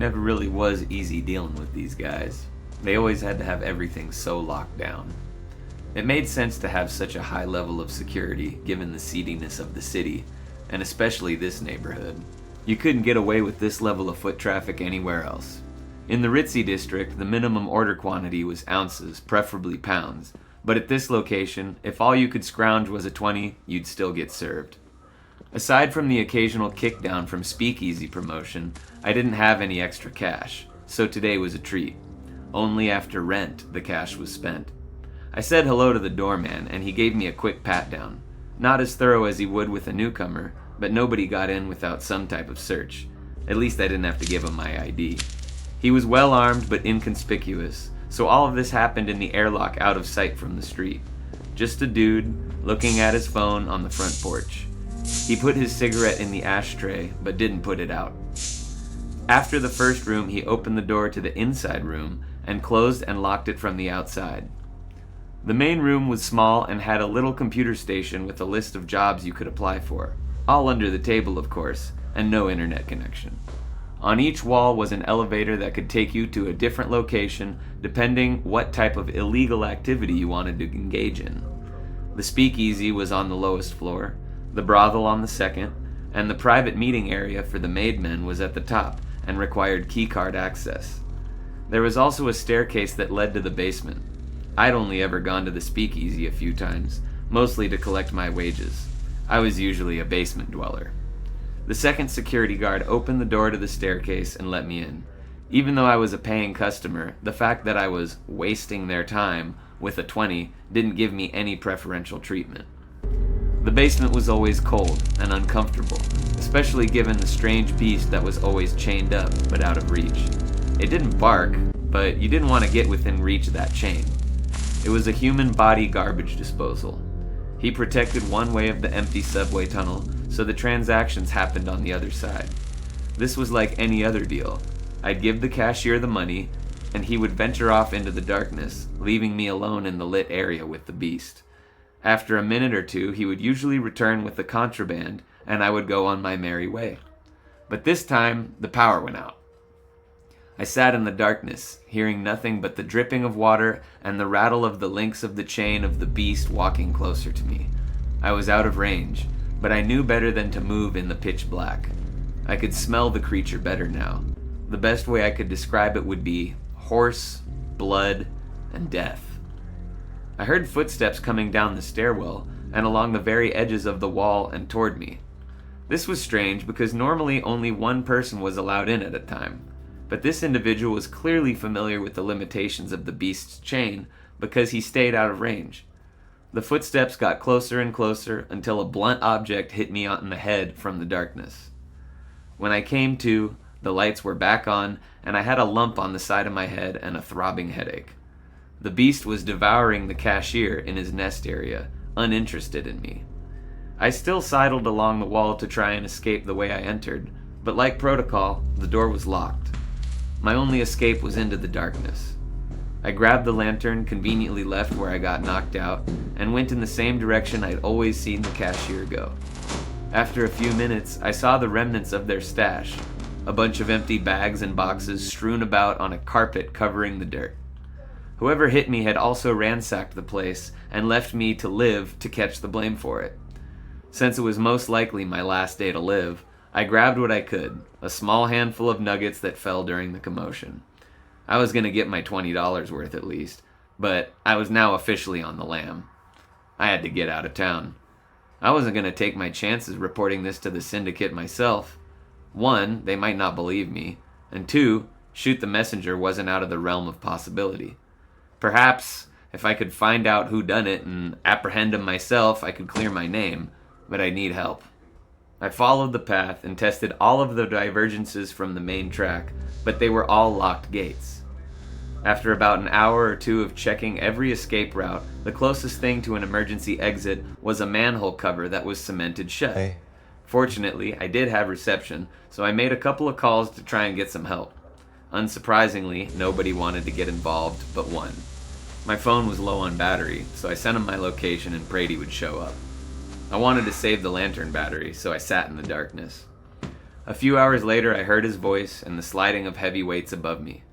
Never really was easy dealing with these guys. They always had to have everything so locked down. It made sense to have such a high level of security given the seediness of the city, and especially this neighborhood. You couldn't get away with this level of foot traffic anywhere else. In the ritzy district, the minimum order quantity was ounces, preferably pounds, but at this location, if all you could scrounge was a 20, you'd still get served. Aside from the occasional kickdown from speakeasy promotion, I didn't have any extra cash, so today was a treat. Only after rent, the cash was spent. I said hello to the doorman, and he gave me a quick pat-down. Not as thorough as he would with a newcomer, but nobody got in without some type of search. At least I didn't have to give him my ID. He was well-armed but inconspicuous, so all of this happened in the airlock out of sight from the street. Just a dude, looking at his phone on the front porch. He put his cigarette in the ashtray, but didn't put it out. After the first room, he opened the door to the inside room and closed and locked it from the outside. The main room was small and had a little computer station with a list of jobs you could apply for. All under the table, of course, and no internet connection. On each wall was an elevator that could take you to a different location depending what type of illegal activity you wanted to engage in. The speakeasy was on the lowest floor, the brothel on the second, and the private meeting area for the maidmen was at the top and required keycard access. There was also a staircase that led to the basement. I'd only ever gone to the speakeasy a few times, mostly to collect my wages. I was usually a basement dweller. The second security guard opened the door to the staircase and let me in. Even though I was a paying customer, the fact that I was wasting their time with a 20 didn't give me any preferential treatment. The basement was always cold and uncomfortable, especially given the strange beast that was always chained up but out of reach. It didn't bark, but you didn't want to get within reach of that chain. It was a human body garbage disposal. He protected one way of the empty subway tunnel, so the transactions happened on the other side. This was like any other deal. I'd give the cashier the money, and he would venture off into the darkness, leaving me alone in the lit area with the beast. After a minute or two, he would usually return with the contraband, and I would go on my merry way. But this time, the power went out. I sat in the darkness, hearing nothing but the dripping of water and the rattle of the links of the chain of the beast walking closer to me. I was out of range, but I knew better than to move in the pitch black. I could smell the creature better now. The best way I could describe it would be horse, blood, and death. I heard footsteps coming down the stairwell and along the very edges of the wall and toward me. This was strange because normally only one person was allowed in at a time. But this individual was clearly familiar with the limitations of the beast's chain because he stayed out of range. The footsteps got closer and closer until a blunt object hit me on the head from the darkness. When I came to, the lights were back on, and I had a lump on the side of my head and a throbbing headache. The beast was devouring the cashier in his nest area, uninterested in me. I still sidled along the wall to try and escape the way I entered, but like protocol, the door was locked. My only escape was into the darkness. I grabbed the lantern conveniently left where I got knocked out and went in the same direction I'd always seen the cashier go. After a few minutes, I saw the remnants of their stash, a bunch of empty bags and boxes strewn about on a carpet covering the dirt. Whoever hit me had also ransacked the place and left me to live to catch the blame for it. Since it was most likely my last day to live, I grabbed what I could, a small handful of nuggets that fell during the commotion. I was going to get my $20 worth at least, but I was now officially on the lam. I had to get out of town. I wasn't going to take my chances reporting this to the syndicate myself. 1, they might not believe me, and 2, shoot the messenger wasn't out of the realm of possibility. Perhaps, if I could find out who done it and apprehend him myself, I could clear my name, but I need help. I followed the path and tested all of the divergences from the main track, but they were all locked gates. After about an hour or two of checking every escape route, the closest thing to an emergency exit was a manhole cover that was cemented shut. Hey. Fortunately, I did have reception, so I made a couple of calls to try and get some help. Unsurprisingly, nobody wanted to get involved but one. My phone was low on battery, so I sent him my location and prayed he would show up. I wanted to save the lantern battery, so I sat in the darkness. A few hours later, I heard his voice and the sliding of heavy weights above me.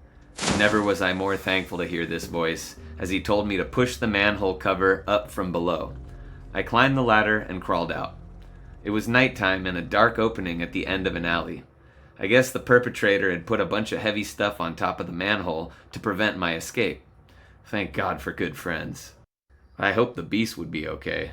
Never was I more thankful to hear this voice, as he told me to push the manhole cover up from below. I climbed the ladder and crawled out. It was nighttime and a dark opening at the end of an alley. I guess the perpetrator had put a bunch of heavy stuff on top of the manhole to prevent my escape. Thank God for good friends. I hoped the beast would be okay.